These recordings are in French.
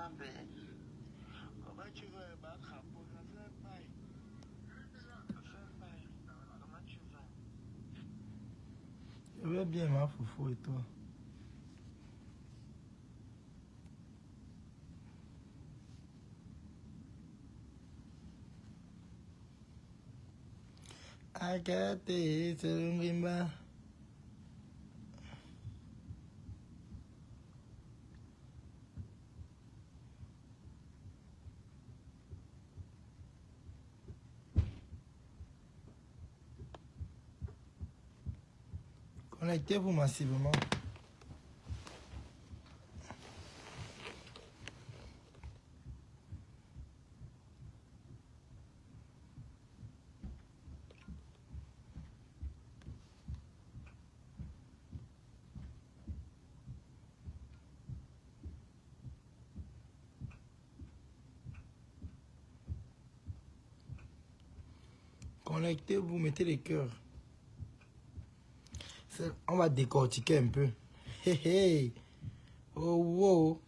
Comment tu veux, ma crapaud, ça fait paille. Comment tu vas? Je vais bien, ma foufou, et toi? Akate, Serungimba. Connectez-vous massivement. Connectez-vous, mettez les cœurs. On va décortiquer un peu. Hey, hey. Oh, wow.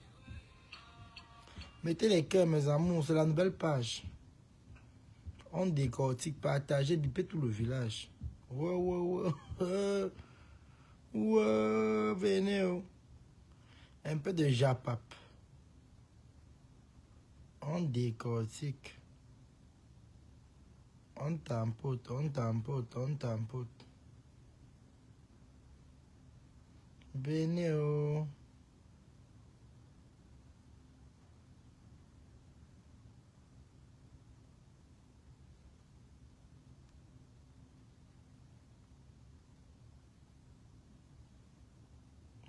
Mettez les cœurs, mes amours, c'est la nouvelle page. On décortique, partagez, bipez tout le village. Wow, wow, wow. Wow, venez. Oh. Un peu de japap. On décortique. On tampote, on tampote, on tampote. Venez. Oh.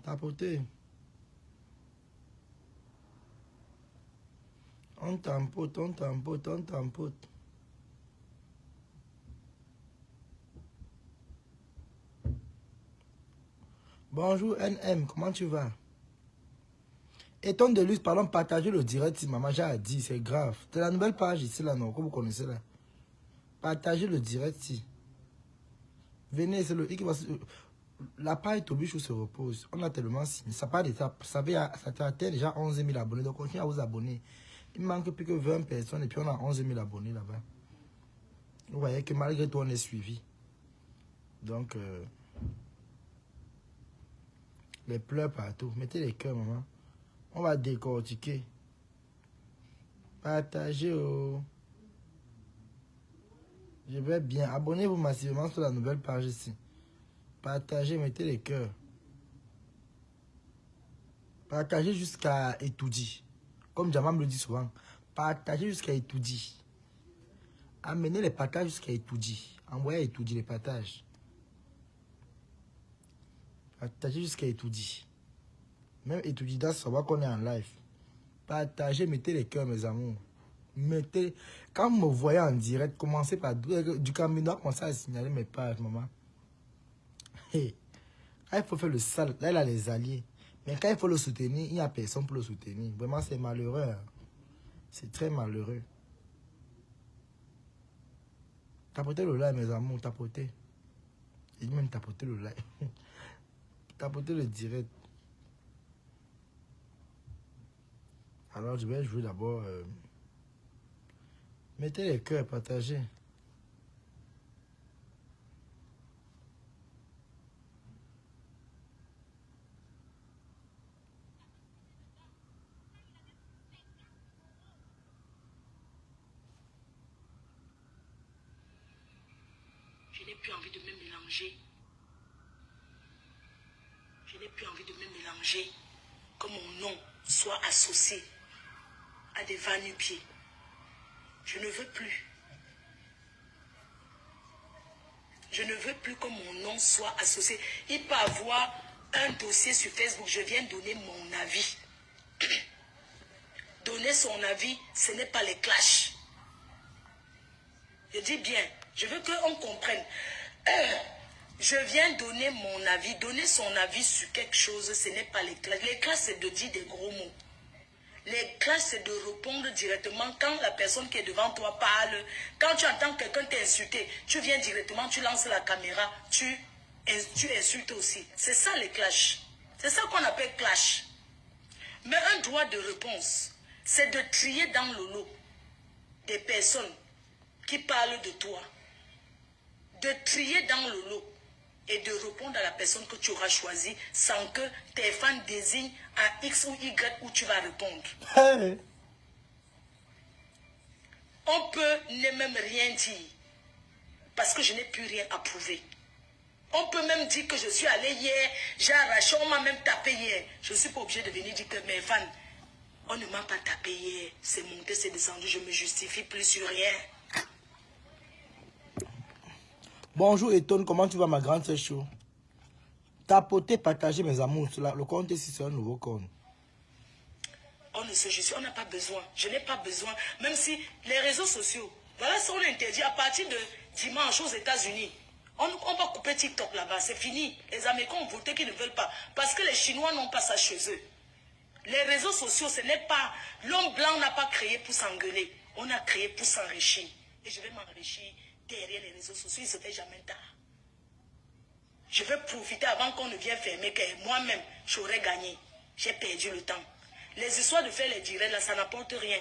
Tapoter. On tampote, on tampote, on tampote. Bonjour NM, comment tu vas? Étonne de luxe, pardon, partagez le direct si maman j'ai dit, c'est grave. C'est la nouvelle page ici là, non, comme vous connaissez là. Partagez le direct si. Venez, c'est le qui va se... La page Tobichou se repose. On a tellement signé. Ça part d'étape. Ça a atteint déjà 11 000 abonnés. Donc continuez à vous abonner. Il ne manque plus que 20 personnes et puis on a 11 000 abonnés là-bas. Vous voyez que malgré tout on est suivi. Donc, les pleurs partout. Mettez les cœurs, maman. On va décortiquer. Partagez. Oh. Je vais bien. Abonnez-vous massivement sur la nouvelle page ici. Partagez, mettez les cœurs. Partagez jusqu'à Etoudi. Comme Jamam le dit souvent. Partagez jusqu'à Etoudi. Amenez les partages jusqu'à Etoudi. Envoyez à Etoudi les partages. Partagez jusqu'à Etoudi. Même Etoudi doit savoir qu'on est en live. Partagez, mettez les cœurs, mes amours. Mettez. Quand vous me voyez en direct, commencez par du Camino, commencez à signaler mes pages, maman. Hey. Quand il faut faire le sale, là il a les alliés. Mais quand il faut le soutenir, il n'y a personne pour le soutenir. Vraiment, c'est malheureux. Hein. C'est très malheureux. Tapotez le like, mes amours, tapotez. Et même tapoter le like. Tapoter le direct. Alors, je vais jouer d'abord. Mettez les cœurs, partagez. Je n'ai plus envie de me mélanger. Je n'ai plus envie de me mélanger. Que mon nom soit associé à des va-nu-pieds. Je ne veux plus. Je ne veux plus que mon nom soit associé. Il peut avoir un dossier sur Facebook. Je viens donner mon avis. Donner son avis, ce n'est pas les clashs. Je dis bien, je veux qu'on comprenne. Je viens donner mon avis. Donner son avis sur quelque chose, ce n'est pas les clashs. Les clashs, c'est de dire des gros mots. Les clashs, c'est de répondre directement quand la personne qui est devant toi parle. Quand tu entends quelqu'un t'insulter, tu viens directement, tu lances la caméra, tu insultes aussi. C'est ça les clashs. C'est ça qu'on appelle clash. Mais un droit de réponse, c'est de trier dans le lot des personnes qui parlent de toi. De trier dans le lot et de répondre à la personne que tu auras choisie sans que tes fans désignent un X ou Y où tu vas répondre. Hey. On peut ne même rien dire parce que je n'ai plus rien à prouver. On peut même dire que je suis allé hier, j'ai arraché, on m'a même tapé hier. Je ne suis pas obligé de venir dire que mes fans, on ne m'a pas tapé hier. C'est monté, c'est descendu, je ne me justifie plus sur rien. Bonjour Eton, comment tu vas ma grande sœur chaud? Tapoter, partager mes amours. Le compte ici, c'est un nouveau compte. On ne se justifie, on n'a pas besoin. Je n'ai pas besoin. Même si les réseaux sociaux, voilà ce qu'on interdit à partir de dimanche aux États-Unis. On va couper TikTok là-bas, c'est fini. Les Américains ont voté qu'ils ne veulent pas. Parce que les Chinois n'ont pas ça chez eux. Les réseaux sociaux, ce n'est pas... L'homme blanc n'a pas créé pour s'engueuler. On a créé pour s'enrichir. Et je vais m'enrichir derrière les réseaux sociaux. Il ne se fait jamais tard. Je vais profiter avant qu'on ne vienne fermer, que moi-même, j'aurais gagné. J'ai perdu le temps. Les histoires de faire les directs, là, ça n'apporte rien.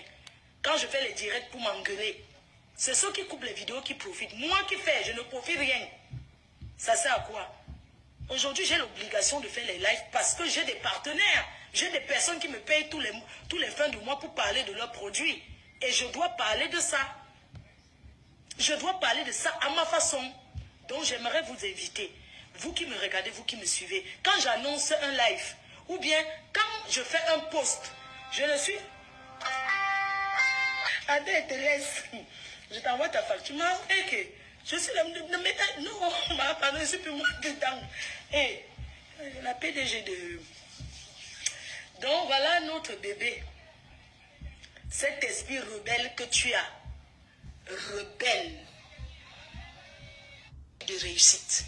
Quand je fais les directs pour m'engueuler, c'est ceux qui coupent les vidéos qui profitent. Moi qui fais, je ne profite rien. Ça sert à quoi? Aujourd'hui, j'ai l'obligation de faire les lives parce que j'ai des partenaires. J'ai des personnes qui me payent tous les fins du mois pour parler de leurs produits. Et je dois parler de ça. Je dois parler de ça à ma façon. Donc, j'aimerais vous inviter, vous qui me regardez, vous qui me suivez, quand j'annonce un live, ou bien quand je fais un post, je ne suis... Attends, Thérèse, je t'envoie ta facture. Je suis là, non, pardon, je suis plus moi dedans. Et la PDG de... Donc voilà notre bébé. Cet esprit rebelle que tu as. Rebelle. De réussite.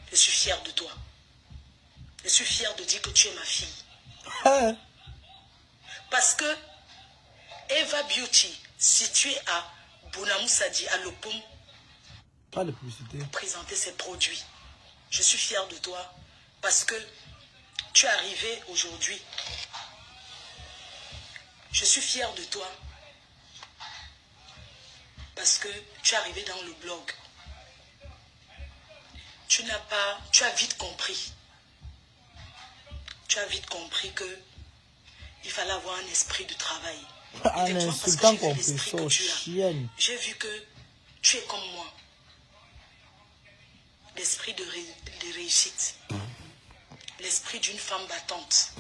Je suis fière de toi. Je suis fière de dire que tu es ma fille. Hey. Parce que Eva Beauty, située à Bonamoussadi, à Lopom, Pas de publicité. présenter ses produits. Je suis fière de toi parce que tu es arrivé aujourd'hui. Je suis fière de toi parce que tu es arrivé dans le blog. Tu as vite compris. Tu as vite compris que il fallait avoir un esprit de travail. Un insultant compris, chienne. J'ai vu que tu es comme moi. L'esprit de réussite. L'esprit d'une femme battante.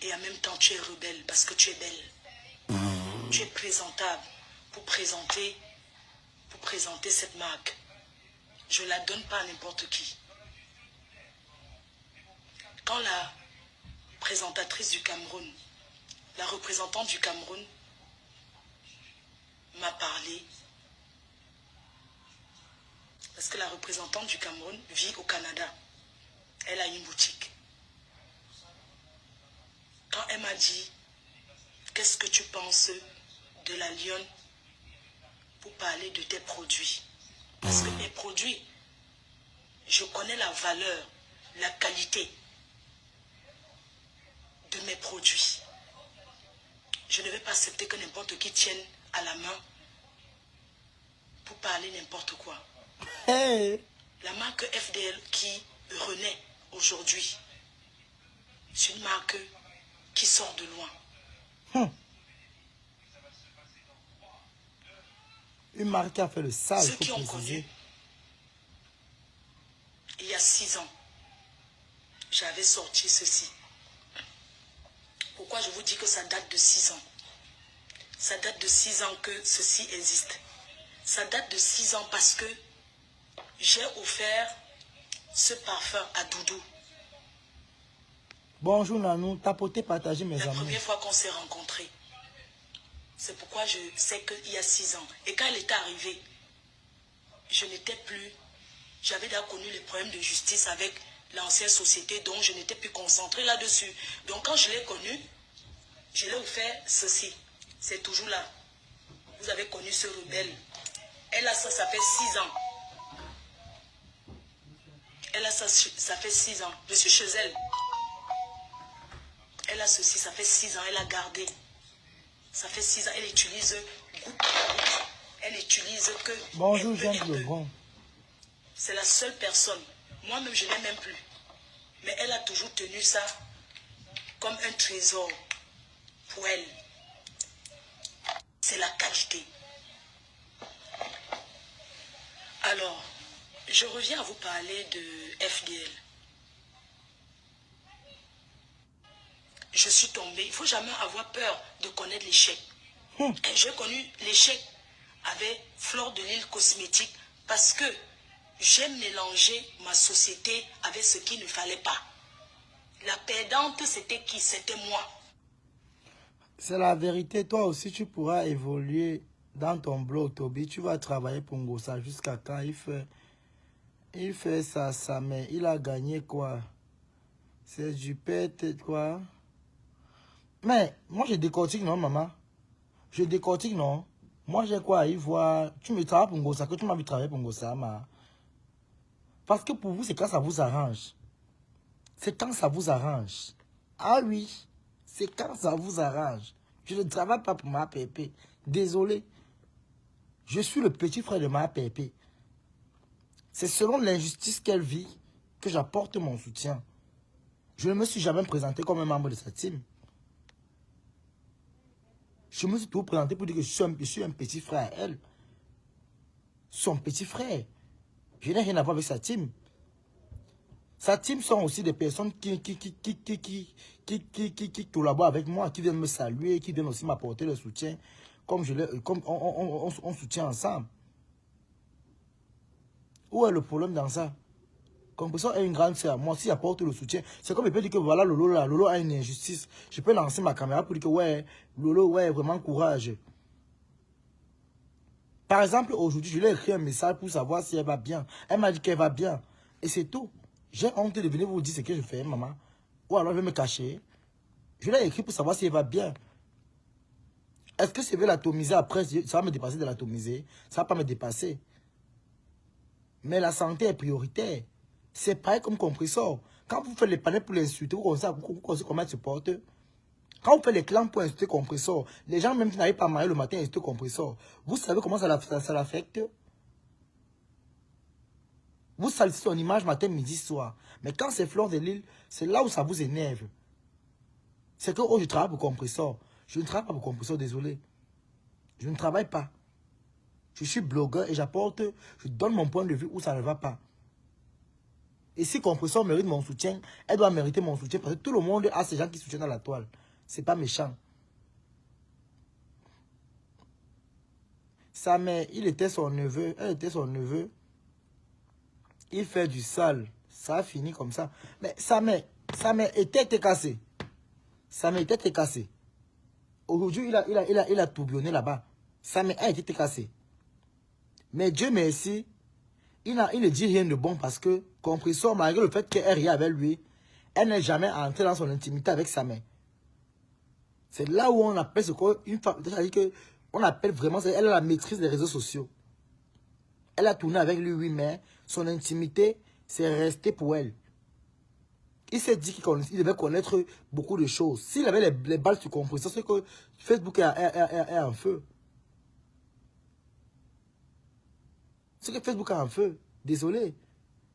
Et en même temps, tu es rebelle parce que tu es belle. Tu es présentable pour présenter cette marque. Je ne la donne pas à n'importe qui. Quand la présentatrice du Cameroun, la représentante du Cameroun m'a parlé, parce que la représentante du Cameroun vit au Canada. Elle a une boutique. Quand elle m'a dit, qu'est-ce que tu penses de la Lionne pour parler de tes produits? Parce que mes produits, je connais la valeur, la qualité de mes produits. Je ne vais pas accepter que n'importe qui tienne à la main pour parler n'importe quoi. Hey. La marque FDL qui renaît aujourd'hui, c'est une marque qui sort de loin. Une marque qui a fait le sale. Ceux qui ont connu, il y a 6 ans, j'avais sorti ceci. Pourquoi je vous dis que ça date de 6 ans? Ça date de 6 ans que ceci existe. Ça date de 6 ans parce que j'ai offert ce parfum à Doudou. Bonjour Nanou, tapoter, partager mes La amours. première fois qu'on s'est rencontrés. C'est pourquoi je sais qu'il y a 6 ans. Et quand elle était arrivée, je n'étais plus... J'avais déjà connu les problèmes de justice avec l'ancienne société, donc je n'étais plus concentrée là-dessus. Donc quand je l'ai connue, je l'ai offert ceci. C'est toujours là. Vous avez connu ce rebelle. Elle a ça, ça fait 6 ans. Elle a ça, ça fait 6 ans. Je suis chez elle. Elle a ceci, ça fait 6 ans, elle a gardé. Ça fait 6 ans, elle utilise goutte par goutte. Elle utilise que... Bonjour, un peu, Jean un peu. Lebron. C'est la seule personne. Moi-même, je n'ai même plus. Mais elle a toujours tenu ça comme un trésor pour elle. C'est la qualité. Alors, je reviens à vous parler de FDL. Je suis tombée. Il ne faut jamais avoir peur de connaître l'échec. J'ai connu l'échec avec Fleur de Lille Cosmétique parce que j'ai mélangé ma société avec ce qu'il ne fallait pas. La perdante, c'était qui? C'était moi. C'est la vérité. Toi aussi, tu pourras évoluer dans ton blog, Toby. Tu vas travailler pour Ngossa jusqu'à quand il fait ça, mais il a gagné quoi? C'est du pète, quoi. Mais moi, je décortique, non, maman? Je décortique, non? Moi, j'ai quoi à y voir? Tu me travailles pour Ngossa, que tu m'as vu travailler pour Ngossa, ma. Parce que pour vous, c'est quand ça vous arrange. C'est quand ça vous arrange. Ah oui, c'est quand ça vous arrange. Je ne travaille pas pour ma pépé. Désolé. Je suis le petit frère de ma pépé. C'est selon l'injustice qu'elle vit que j'apporte mon soutien. Je ne me suis jamais présenté comme un membre de sa team. Je me suis toujours présenté pour dire que je suis un petit frère à elle. Son petit frère. Je n'ai rien à voir avec sa team. Sa team sont aussi des personnes qui collaborent avec moi, qui viennent me saluer, qui viennent aussi m'apporter le soutien, comme on soutient ensemble. Où est le problème dans ça? Compressor est une grande sœur. Moi aussi, j'apporte le soutien. C'est comme je peux dire que voilà, Lolo là, Lolo a une injustice. Je peux lancer ma caméra pour dire que ouais, Lolo, ouais, vraiment courage. Par exemple, aujourd'hui, je lui ai écrit un message pour savoir si elle va bien. Elle m'a dit qu'elle va bien. Et c'est tout. J'ai honte de venir vous dire ce que je fais, maman. Ou alors je vais me cacher. Je l'ai écrit pour savoir si elle va bien. Est-ce que je vais l'atomiser après? Ça va me dépasser de l'atomiser. Ça ne va pas me dépasser. Mais la santé est prioritaire. C'est pareil comme compresseur. Quand vous faites les panels pour l'insulter, vous connaissez comment elle se porte. Quand vous faites les clans pour insulter compresseur, les gens même qui n'arrivent pas à marier le matin insulter compresseur, vous savez comment ça l'affecte? Vous salissez son image matin, midi, soir. Mais quand c'est Fleur de Lille, c'est là où ça vous énerve. C'est que oh, je travaille pour compresseur. Je ne travaille pas pour compresseur, désolé. Je ne travaille pas. Je suis blogueur et j'apporte, je donne mon point de vue où ça ne va pas. Et si compresseur mérite mon soutien, elle doit mériter mon soutien parce que tout le monde a ces gens qui soutiennent dans la toile. C'est pas méchant. Sa mère, il était son neveu, elle était son neveu. Il fait du sale. Ça a fini comme ça. Mais sa mère était cassée. Sa mère était cassée. Aujourd'hui, il a tourbillonné là-bas. Sa mère a été cassée. Mais Dieu merci, il ne dit rien de bon parce que, compresseur, malgré le fait qu'elle rit avec lui, elle n'est jamais entrée dans son intimité avec sa mère. C'est là où on appelle ce qu'une femme, c'est-à-dire que on appelle vraiment, elle a la maîtrise des réseaux sociaux. Elle a tourné avec lui, oui, mais son intimité, c'est resté pour elle. Il s'est dit qu'il devait connaître beaucoup de choses. S'il avait les balles sur compresseur, c'est que Facebook est en feu. C'est que Facebook est en feu. Désolé.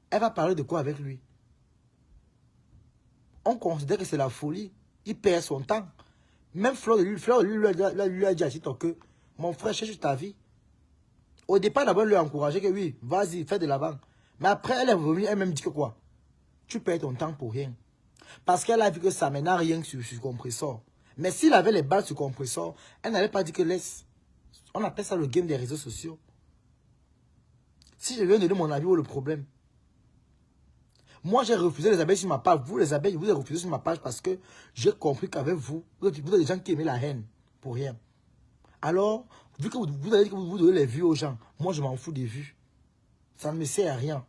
Elle va parler de quoi avec lui? On considère que c'est la folie. Il perd son temps. Même Fleur de Lille lui a dit à TikTok que mon frère cherche ta vie. Au départ, d'abord, elle lui a encouragé que oui, vas-y, fais de l'avant. Mais après, elle est revenue, elle-même dit que quoi? Tu perds ton temps pour rien. Parce qu'elle a vu que ça n'a rien sur compresseur. Mais s'il avait les balles sur compresseur, elle n'allait pas dire que laisse. On appelle ça le game des réseaux sociaux. Si je viens donner mon avis, où est le problème? Moi, j'ai refusé les abeilles sur ma page. Vous, les abeilles, vous avez refusé sur ma page parce que j'ai compris qu'avec vous, vous êtes des gens qui aiment la haine pour rien. Alors, vu que vous avez dit que vous donnez les vues aux gens, moi, je m'en fous des vues. Ça ne me sert à rien.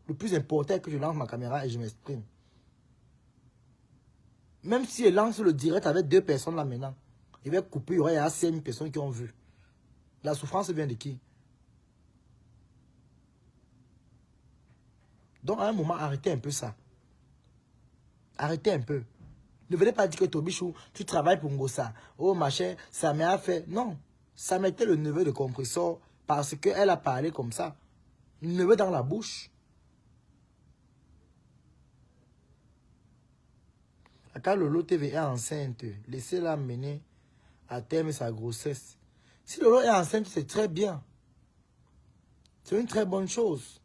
Le plus important est que je lance ma caméra et je m'exprime. Même si elle lance le direct avec 2 personnes là maintenant, il va couper, il y aura 5 personnes qui ont vu. La souffrance vient de qui? Donc à un moment, arrêtez un peu ça. Arrêtez un peu. Ne venez pas dire que Tobichou, tu travailles pour Ngossa. Oh, machin, sa mère a fait. Non. Ça mettait le neveu de compresseur parce qu'elle a parlé comme ça. Le neveu dans la bouche. Quand Lolo TV est enceinte, laissez-la mener à terme sa grossesse. Si Lolo est enceinte, c'est très bien. C'est une très bonne chose.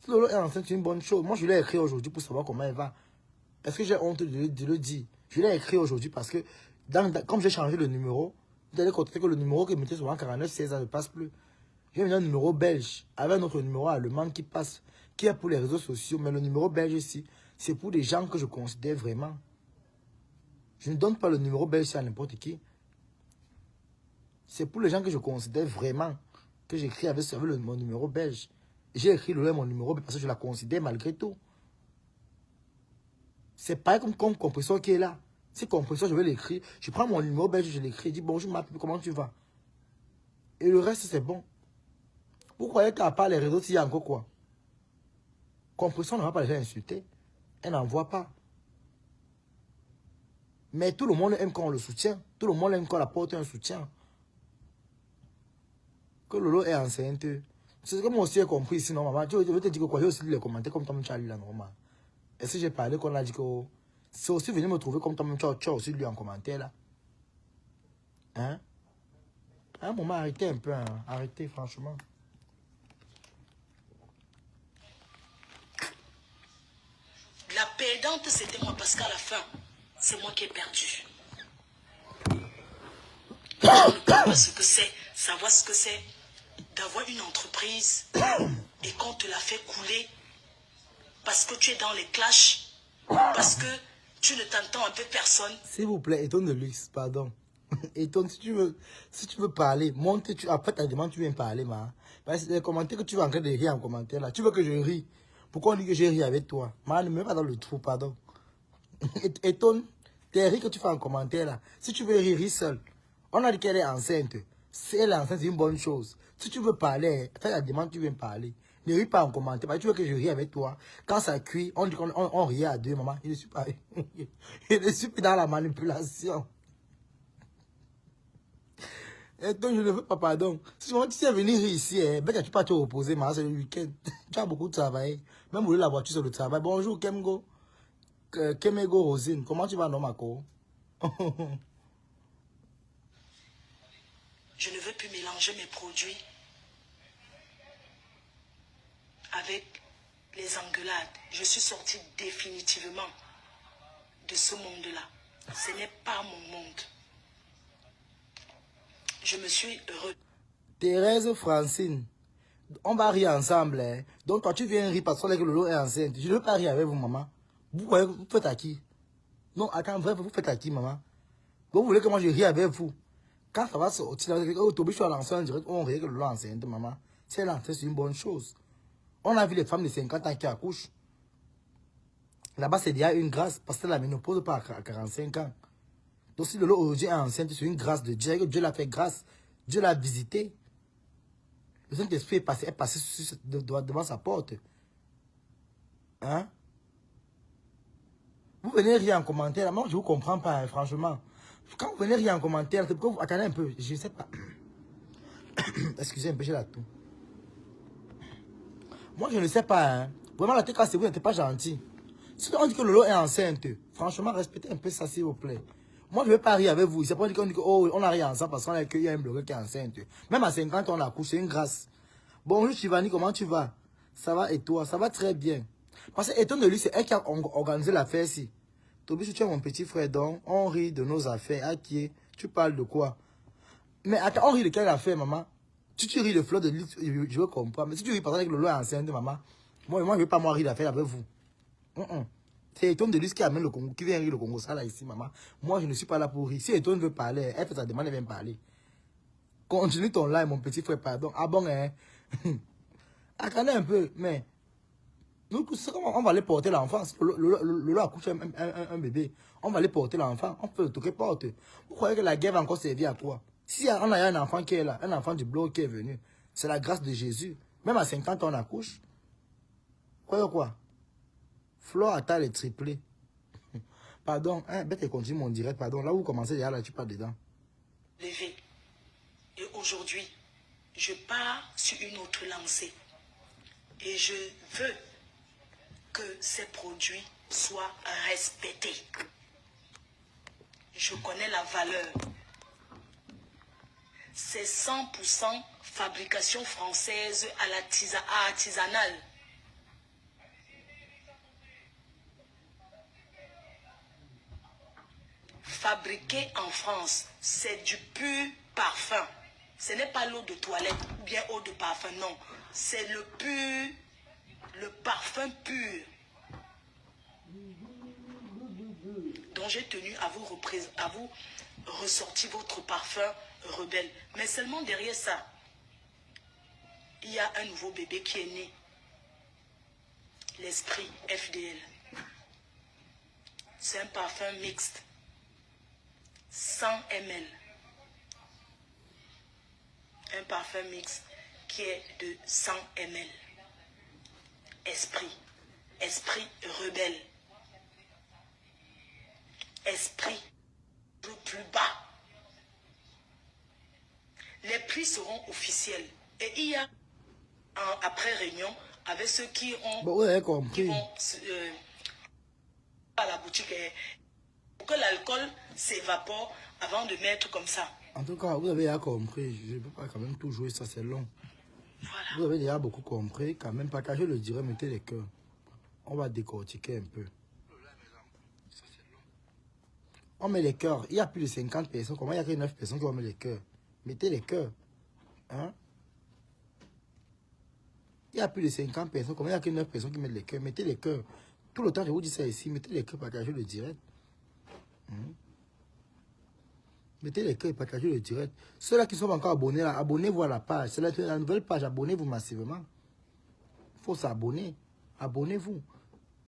Si Lolo est enceinte, c'est une bonne chose. Moi, je l'ai écrit aujourd'hui pour savoir comment elle va. Est-ce que j'ai honte de le dire? Je l'ai écrit aujourd'hui parce que, comme j'ai changé le numéro, vous allez constater que le numéro que mettait souvent 4916 ne passe plus. J'ai mis un numéro belge avec un autre numéro allemand qui passe, qui est pour les réseaux sociaux. Mais le numéro belge ici, c'est pour des gens que je considère vraiment. Je ne donne pas le numéro belge à n'importe qui. C'est pour les gens que je considère vraiment que j'écris avec mon numéro belge. J'ai écrit mon numéro parce que je la considère malgré tout. C'est pareil comme compresseur qui est là. Si compresseur, je vais l'écrire. Je prends mon numéro belge, je l'écris. Je dis bonjour ma comment tu vas? Et le reste, c'est bon. Vous croyez qu'à part les réseaux, il y a encore quoi? Compresseur ne va pas les gens insulter. Elle n'en voit pas. Mais tout le monde aime quand on le soutient. Tout le monde aime quand on apporte un soutien. Que Lolo est enceinte. C'est ce que moi aussi j'ai compris ici, non, maman. Je vais te dire que quoi, j'ai aussi lu les commentaires comme Tom Charlie là, normal. Est-ce que j'ai parlé qu'on a dit que c'est aussi venu me trouver comme Tom Charlie, tu as aussi lu en commentaire là. Hein? À un moment, arrêtez un peu, hein. Arrêtez, franchement. La perdante, c'était moi parce qu'à la fin, c'est moi qui ai perdu. Je ne sais pas ce que c'est, savoir ce que c'est d'avoir une entreprise et qu'on te la fait couler parce que tu es dans les clashs, parce que tu ne t'entends un peu personne. S'il vous plaît, étonne de luxe, pardon. Étonne, si tu veux parler, monte, après ta demande, tu viens parler, ma. Parce que les commentaires que tu vas en train de rire en commentaire là, tu veux que je rie. Pourquoi on dit que je ris avec toi? Ma, ne me mets pas dans le trou, pardon. Étonne, tes rires que tu fais en commentaire là, si tu veux rire, ris seul. On a dit qu'elle est enceinte. Si elle est enceinte, c'est une bonne chose. Si tu veux parler, fais la demande, tu viens parler. Ne ris pas en commentaire. Parce que tu veux que je rie avec toi. Quand ça cuit, on dit qu'on rit à deux, maman. Je ne suis pas, je ne suis plus dans la manipulation. Et donc, je ne veux pas pardon. Si tu sais venir ici, ben, tu peux te reposer, mais c'est le week-end. Tu as beaucoup de travail. Même rouler la voiture, c'est le travail. Bonjour, Kemgo. Kemego Rosine. Comment tu vas, non, Mako? Je ne veux plus mélanger mes produits avec les engueulades. Je suis sortie définitivement de ce monde-là. Ce n'est pas mon monde. Je me suis heureux. Thérèse Francine, on va rire ensemble. Hein. Donc toi tu viens rire parce que le Lolo est enceinte. Je ne veux pas rire avec vous, maman. Vous faites à qui? Non, attends, vrai, vous faites à qui, maman? Vous voulez que moi je rie avec vous? Quand ça va sortir, Tobi, je suis à l'enceinte direct, on rit que le Lolo est enceinte, maman. C'est l'enceinte, c'est une bonne chose. On a vu les femmes de 50 ans qui accouchent. Là-bas, c'est déjà une grâce parce que la ménopause pas à 45 ans. Donc si Lolo aujourd'hui est enceinte, c'est une grâce de Dieu. Dieu l'a fait grâce. Dieu l'a visité. Le Saint-Esprit est passé devant sa porte. Hein? Vous venez rire en commentaire. Moi, je ne vous comprends pas, hein, franchement. Quand vous venez rire en commentaire, c'est pourquoi vous... Attendez un peu, je ne sais pas. Excusez un peu, j'ai la toux. Moi, je ne sais pas. Hein. Vraiment, la tête cassée, vous n'êtes pas gentil. Si on dit que Lolo est enceinte, franchement, respectez un peu ça, s'il vous plaît. Moi, je ne veux pas rire avec vous. C'est pas qu'on dit que, oh, on a ri ensemble parce qu'on a qu'il y a un blogueur qui est enceinte. Même à 50 ans, on accouche, c'est une grâce. Bonjour, Chivani, comment tu vas? Ça va et toi? Ça va très bien. Parce que, étant de lui, c'est elle qui a organisé l'affaire ici. Tobi, tu es mon petit frère, donc, on rit de nos affaires. À qui est? Tu parles de quoi? Mais attends, on rit de quelle affaire, maman? Si tu ris de fleur de lit, je veux comprendre. Mais si tu ris par exemple avec le loi enceinte, maman, moi, je ne veux pas moi rire d'affaire avec vous. C'est Eton de lui qui amène le Congo, qui vient rire le Congo, ça là ici, maman. Moi, je ne suis pas là pour rire. Si Eton veut parler, elle fait sa demande, elle vient parler. Continue ton live, mon petit frère, pardon. Ah bon, hein? Attendez un peu, mais... Nous, on va aller porter l'enfant. Lolo a couché un bébé. On va aller porter l'enfant. On peut le toquer porte. Vous croyez que la guerre va encore servir à quoi? Si on a un enfant qui est là, un enfant du bloc qui est venu, c'est la grâce de Jésus. Même à 50 ans, on accouche. Croyez quoi? Flore atteint les triplés. Pardon, hein, bête, continue mon direct, pardon. Là où vous commencez, là, tu parles dedans. Levé. Et aujourd'hui, je pars sur une autre lancée. Et je veux que ces produits soient respectés. Je connais la valeur. C'est 100% fabrication française à artisanale. Fabriqué en France, c'est du pur parfum. Ce n'est pas l'eau de toilette ou bien eau de parfum, non. C'est le parfum pur. Donc j'ai tenu à vous ressortir votre parfum rebelle. Mais seulement derrière ça, il y a un nouveau bébé qui est né. L'esprit FDL. C'est un parfum mixte. 100 ml. Un parfum mixte qui est de 100 ml. Esprit. Esprit rebelle. Esprit le plus bas. Les prix seront officiels. Et il y a, après réunion, avec ceux qui ont... Bon, vous avez compris. Qui vont à la boutique pour que l'alcool s'évapore avant de mettre comme ça. En tout cas, vous avez déjà compris. Je ne peux pas quand même tout jouer, ça c'est long. Voilà. Vous avez déjà beaucoup compris. Quand même, pas je le dirais, mettez les cœurs. On va décortiquer un peu. On met les cœurs. Il y a plus de 50 personnes. Comment il y a que 9 personnes qui vont mettre les cœurs? Mettez les cœurs. Hein? Il y a plus de 50 personnes. Comment il y a que 9 personnes qui mettent les cœurs? Mettez les cœurs. Tout le temps, je vous dis ça ici. Mettez les cœurs, partagez le direct. Mettez les cœurs et partagez le direct. Ceux-là qui sont encore abonnés, là, abonnez-vous à la page. C'est la nouvelle page. Abonnez-vous massivement. Il faut s'abonner. Abonnez-vous.